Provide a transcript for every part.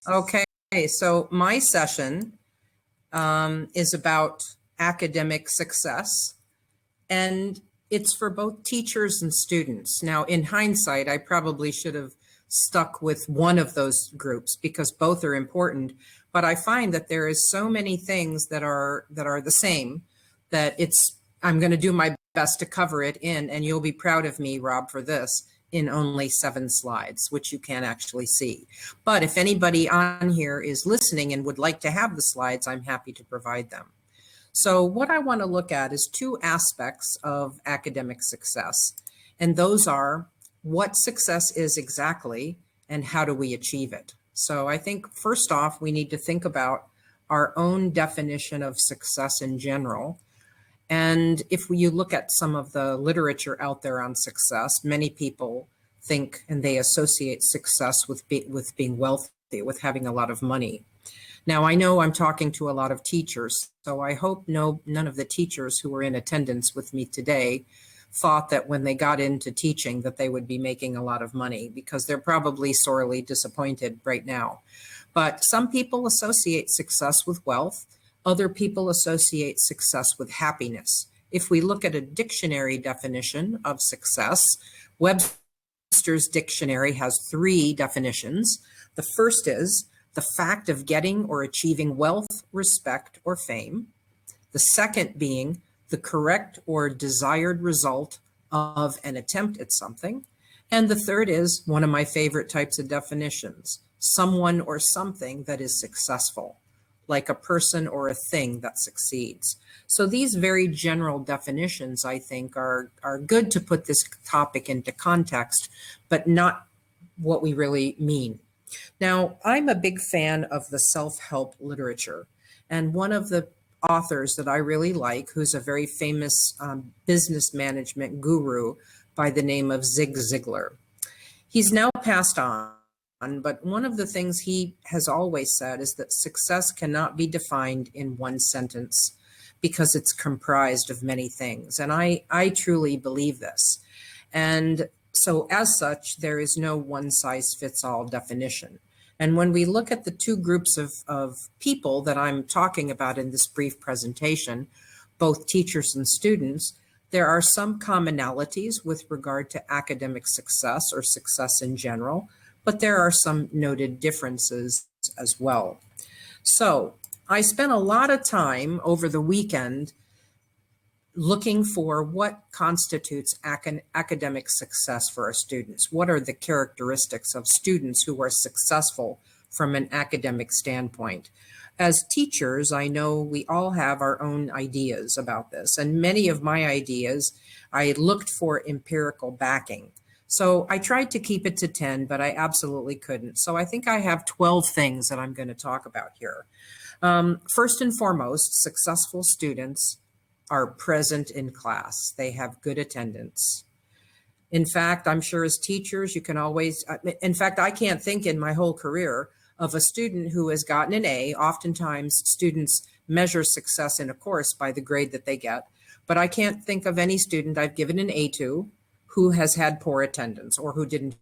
Okay, so my session is about academic success, and it's for both teachers and students. Now, in hindsight, I probably should have stuck with one of those groups because both are important, but I find that there is so many things that are the same that I'm going to do my best to cover it in, and you'll be proud of me, Rob, for this, in only 7 slides, which you can actually see. But if anybody on here is listening and would like to have the slides, I'm happy to provide them. So what I want to look at is 2 aspects of academic success, and those are what success is exactly and how do we achieve it. So I think first off, we need to think about our own definition of success in general. And if you look at some of the literature out there on success, many people think and they associate success with being wealthy, with having a lot of money. Now, I know I'm talking to a lot of teachers, so I hope none of the teachers who were in attendance with me today thought that when they got into teaching that they would be making a lot of money, because they're probably sorely disappointed right now. But some people associate success with wealth. Other people associate success with happiness. If we look at a dictionary definition of success, Webster's dictionary has 3 definitions. The first is the fact of getting or achieving wealth, respect, or fame. The second being the correct or desired result of an attempt at something. And the third is one of my favorite types of definitions, someone or something that is successful, like a person or a thing that succeeds. So these very general definitions, I think, are good to put this topic into context, but not what we really mean. Now, I'm a big fan of the self-help literature, and one of the authors that I really like, who's a very famous business management guru by the name of Zig Ziglar. He's now passed on, but one of the things he has always said is that success cannot be defined in one sentence because it's comprised of many things. And I truly believe this. And so as such, there is no one-size-fits-all definition. And when we look at the 2 groups of people that I'm talking about in this brief presentation, both teachers and students, there are some commonalities with regard to academic success or success in general, but there are some noted differences as well. So I spent a lot of time over the weekend looking for what constitutes academic success for our students. What are the characteristics of students who are successful from an academic standpoint? As teachers, I know we all have our own ideas about this, and many of my ideas, I looked for empirical backing. So I tried to keep it to 10, but I absolutely couldn't. So I think I have 12 things that I'm going to talk about here. First and foremost, successful students are present in class. They have good attendance. In fact, I'm sure as teachers, you can always, in fact, I can't think in my whole career of a student who has gotten an A. Oftentimes, students measure success in a course by the grade that they get, but I can't think of any student I've given an A to who has had poor attendance or who didn't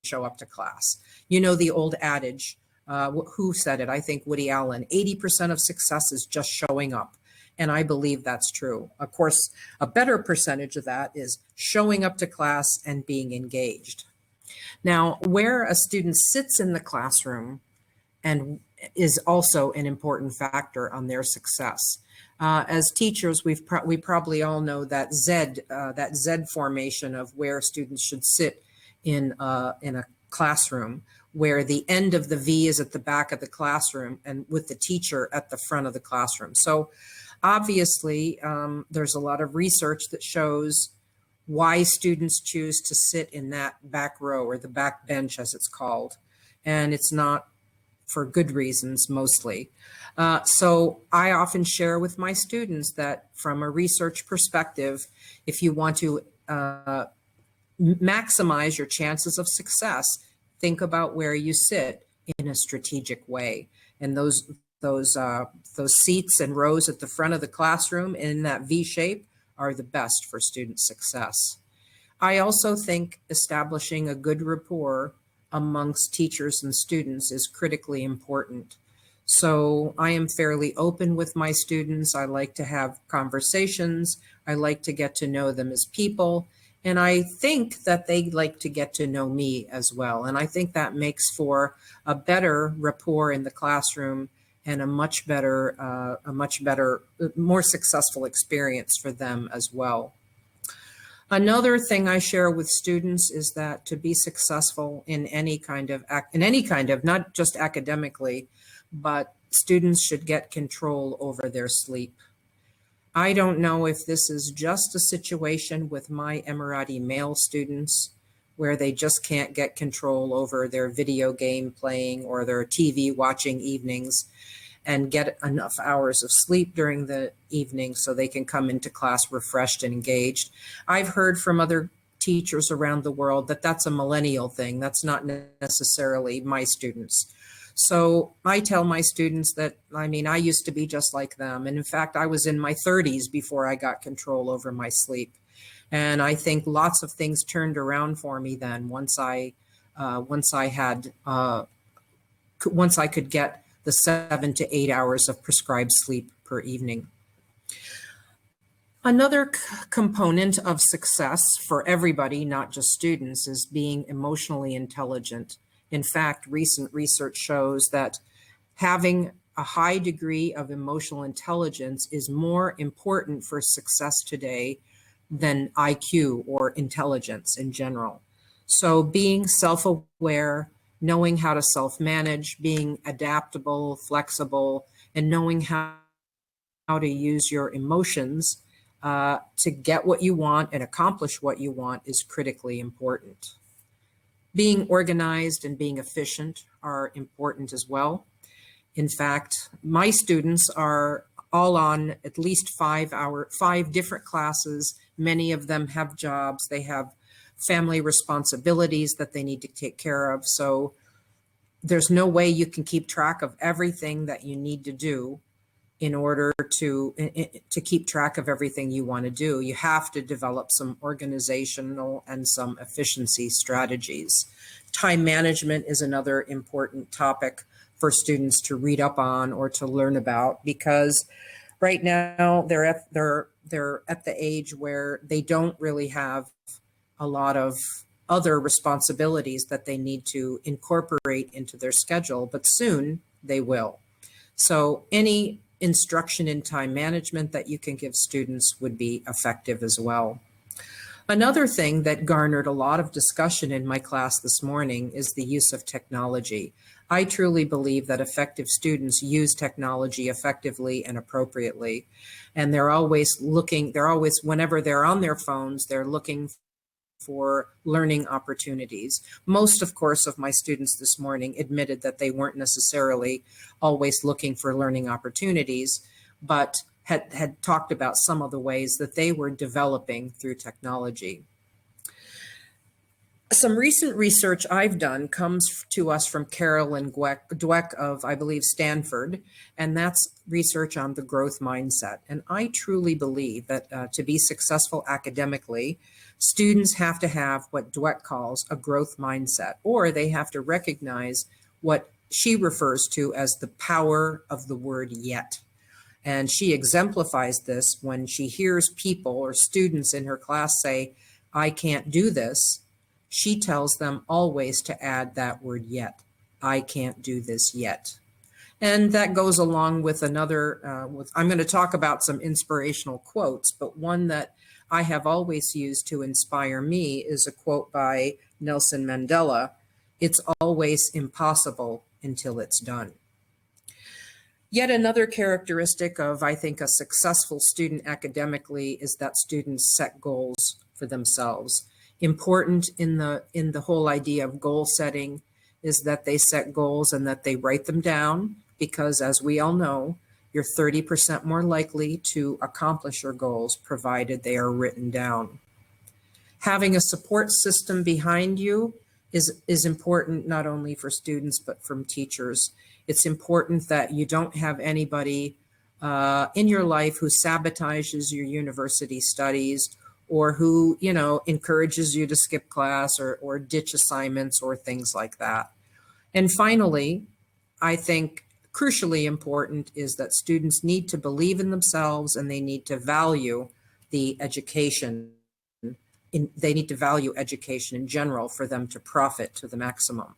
show up to class. You know the old adage, who said it? I think Woody Allen, 80% of success is just showing up. And I believe that's true. Of course, a better percentage of that is showing up to class and being engaged. Now, where a student sits in the classroom and is also an important factor on their success. As teachers, we probably all know that Z formation of where students should sit in a classroom, where the end of the V is at the back of the classroom and with the teacher at the front of the classroom. So obviously, there's a lot of research that shows why students choose to sit in that back row or the back bench, as it's called. And it's not for good reasons, mostly. So I often share with my students that from a research perspective, if you want to maximize your chances of success, think about where you sit in a strategic way. And those seats and rows at the front of the classroom in that V shape are the best for student success. I also think establishing a good rapport amongst teachers and students is critically important. So I am fairly open with my students. I like to have conversations. I like to get to know them as people. And I think that they like to get to know me as well. And I think that makes for a better rapport in the classroom and a much better, more successful experience for them as well. Another thing I share with students is that to be successful in any kind of, not just academically, but students should get control over their sleep. I don't know if this is just a situation with my Emirati male students where they just can't get control over their video game playing or their TV watching evenings and get enough hours of sleep during the evening so they can come into class refreshed and engaged. I've heard from other teachers around the world that that's a millennial thing. That's not necessarily my students. So I tell my students that, I used to be just like them. And in fact, I was in my 30s before I got control over my sleep. And I think lots of things turned around for me then once I could get the 7 to 8 hours of prescribed sleep per evening. Another component of success for everybody, not just students, is being emotionally intelligent. In fact, recent research shows that having a high degree of emotional intelligence is more important for success today than IQ or intelligence in general. So being self-aware, knowing how to self-manage, being adaptable, flexible, and knowing how to use your emotions to get what you want and accomplish what you want is critically important. Being organized and being efficient are important as well. In fact, my students are all on at least 5 different classes. Many of them have jobs. They have family responsibilities that they need to take care of. So there's no way you can keep track of everything that you need to do in order to keep track of everything you want to do. You have to develop some organizational and some efficiency strategies. Time management is another important topic for students to read up on or to learn about, because right now they're at the age where they don't really have a lot of other responsibilities that they need to incorporate into their schedule, but soon they will. So any instruction in time management that you can give students would be effective as well. Another thing that garnered a lot of discussion in my class this morning is the use of technology. I truly believe that effective students use technology effectively and appropriately. And whenever they're on their phones, they're looking for learning opportunities. Most, of course, of my students this morning admitted that they weren't necessarily always looking for learning opportunities, but had talked about some of the ways that they were developing through technology. Some recent research I've done comes to us from Carolyn Dweck of, I believe, Stanford, and that's research on the growth mindset. And I truly believe that to be successful academically, students have to have what Dweck calls a growth mindset, or they have to recognize what she refers to as the power of the word yet. And she exemplifies this when she hears people or students in her class say, "I can't do this." She tells them always to add that word yet. I can't do this yet. And that goes along with another, I'm going to talk about some inspirational quotes, but one that I have always used to inspire me is a quote by Nelson Mandela: "It's always impossible until it's done." Yet another characteristic of, I think, a successful student academically is that students set goals for themselves. Important in the whole idea of goal setting is that they set goals and that they write them down, because as we all know, you're 30% more likely to accomplish your goals provided they are written down. Having a support system behind you is important not only for students but from teachers. It's important that you don't have anybody in your life who sabotages your university studies or who, encourages you to skip class or ditch assignments or things like that. And finally, I think crucially important is that students need to believe in themselves and they need to value the education. They need to value education in general for them to profit to the maximum.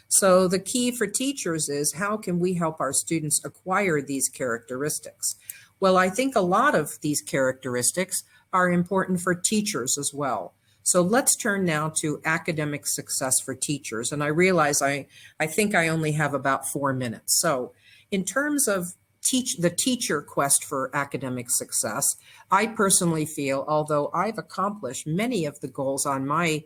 So the key for teachers is, how can we help our students acquire these characteristics? Well, I think a lot of these characteristics are important for teachers as well. So let's turn now to academic success for teachers. And I realize I think I only have about 4 minutes. So in terms of the teacher quest for academic success, I personally feel, although I've accomplished many of the goals on my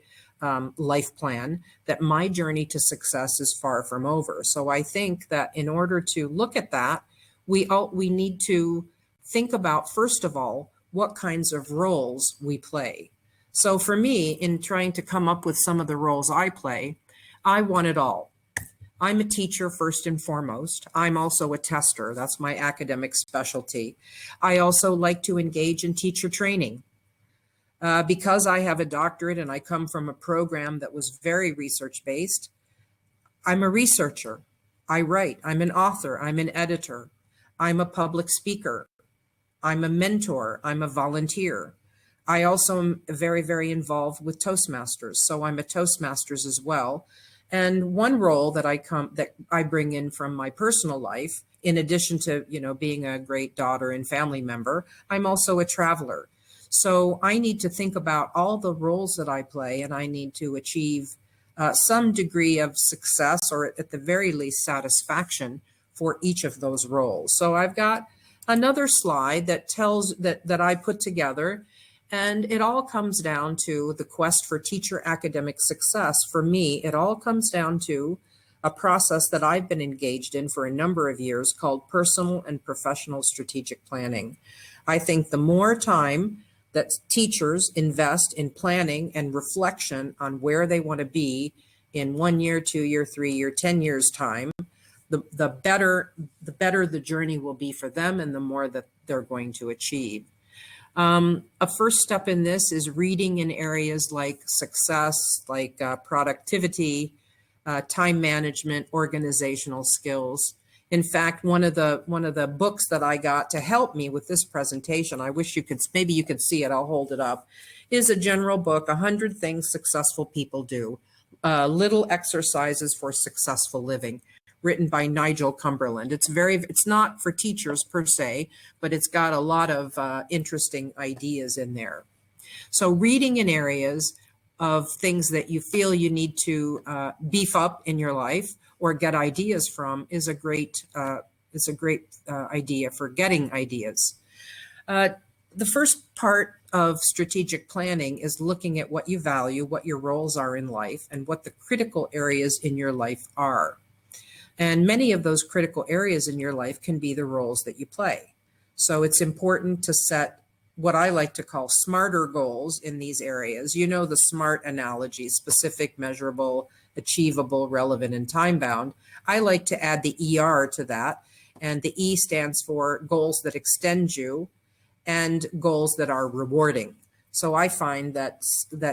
life plan, that my journey to success is far from over. So I think that in order to look at that, we need to think about, first of all, what kinds of roles we play. So for me, in trying to come up with some of the roles I play, I want it all. I'm a teacher first and foremost. I'm also a tester. That's my academic specialty. I also like to engage in teacher training. Because I have a doctorate and I come from a program that was very research-based, I'm a researcher. I write. I'm an author. I'm an editor. I'm a public speaker. I'm a mentor. I'm a volunteer. I also am very, very involved with Toastmasters. So I'm a Toastmasters as well. And one role that I bring in from my personal life, in addition to, being a great daughter and family member, I'm also a traveler. So I need to think about all the roles that I play, and I need to achieve some degree of success, or at the very least satisfaction, for each of those roles. So I've got another slide that tells that I put together, and it all comes down to the quest for teacher academic success. For me, it all comes down to a process that I've been engaged in for a number of years called personal and professional strategic planning. I think the more time that teachers invest in planning and reflection on where they want to be in 1 year, 2 year, 3 year, 10 years time, the better the journey will be for them and the more that they're going to achieve. A first step in this is reading in areas like success, like productivity, time management, organizational skills. In fact, one of the books that I got to help me with this presentation, I wish maybe you could see it, I'll hold it up, is a general book, 100 Things Successful People Do, Little Exercises for Successful Living, written by Nigel Cumberland. It's not for teachers per se, but it's got a lot of interesting ideas in there. So reading in areas of things that you feel you need to beef up in your life or get ideas from is a great idea for getting ideas. The first part of strategic planning is looking at what you value, what your roles are in life, and what the critical areas in your life are. And many of those critical areas in your life can be the roles that you play. So it's important to set what I like to call smarter goals in these areas. You know the SMART analogy: specific, measurable, achievable, relevant, and time-bound. I like to add the ER to that. And the E stands for goals that extend you and goals that are rewarding. So I find that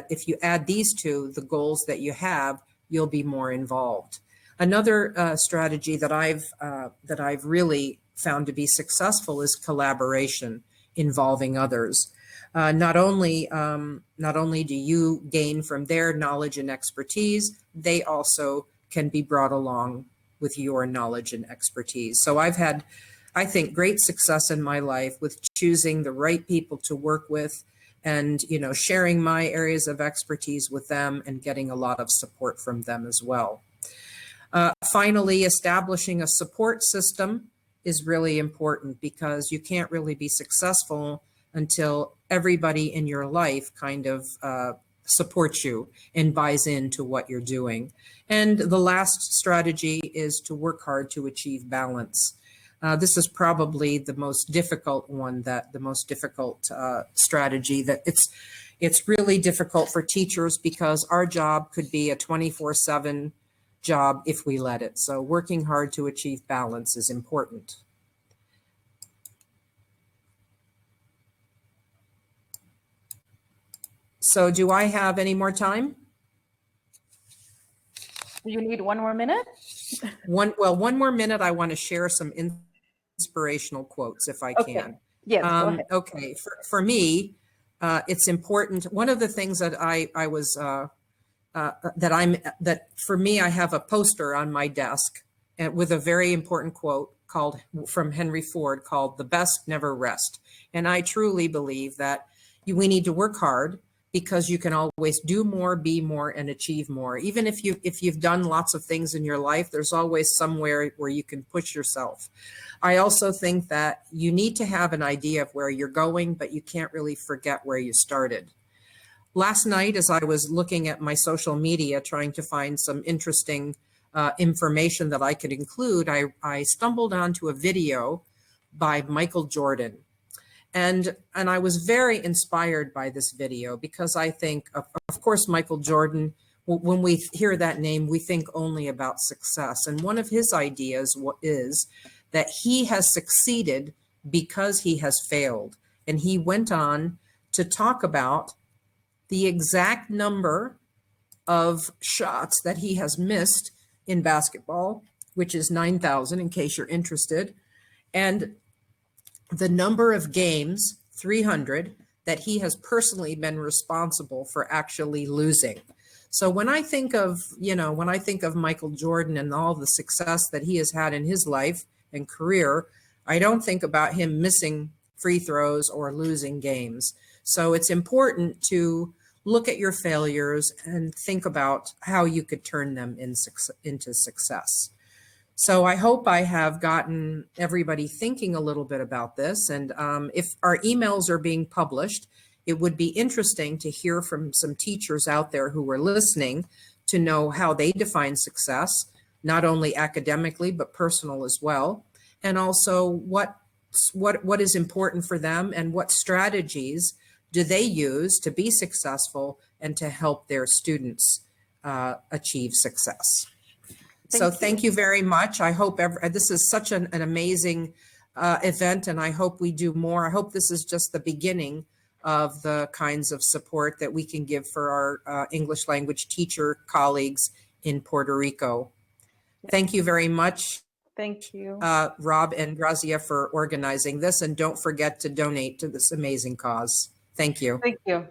if you add these two, the goals that you have, you'll be more involved. Another strategy that I've really found to be successful is collaboration involving others. Not only do you gain from their knowledge and expertise, they also can be brought along with your knowledge and expertise. So I've had, I think, great success in my life with choosing the right people to work with, and sharing my areas of expertise with them and getting a lot of support from them as well. Finally, establishing a support system is really important, because you can't really be successful until everybody in your life kind of supports you and buys into what you're doing. And the last strategy is to work hard to achieve balance. This is probably the most difficult strategy. That it's really difficult for teachers, because our job could be a 24/7 job if we let it. So working hard to achieve balance is important. So do I have any more time? You need 1 more minute? One more minute. I want to share some inspirational quotes if I Okay. can. Yes, go ahead. Okay. For me, it's important. One of the things that I was, that for me, I have a poster on my desk with a very important quote from Henry Ford called "The best never rest." And I truly believe that we need to work hard, because you can always do more, be more, and achieve more. Even if you've done lots of things in your life, there's always somewhere where you can push yourself. I also think that you need to have an idea of where you're going, but you can't really forget where you started. Last night, as I was looking at my social media, trying to find some interesting information that I could include, I stumbled onto a video by Michael Jordan. And I was very inspired by this video, because I think, of course, Michael Jordan, when we hear that name, we think only about success. And one of his ideas is that he has succeeded because he has failed. And he went on to talk about the exact number of shots that he has missed in basketball, which is 9,000 in case you're interested, and the number of games, 300, that he has personally been responsible for actually losing. So when I think of, Michael Jordan and all the success that he has had in his life and career, I don't think about him missing free throws or losing games. So it's important to look at your failures and think about how you could turn them into success. So I hope I have gotten everybody thinking a little bit about this. And if our emails are being published, it would be interesting to hear from some teachers out there who are listening to know how they define success, not only academically, but personal as well. And also what is important for them, and what strategies do they use to be successful and to help their students achieve success. Thank you very much. I hope this is such an amazing event, and I hope we do more. I hope this is just the beginning of the kinds of support that we can give for our English language teacher colleagues in Puerto Rico. Thank you very much. Thank you. Rob and Grazia, for organizing this, and don't forget to donate to this amazing cause. Thank you. Thank you.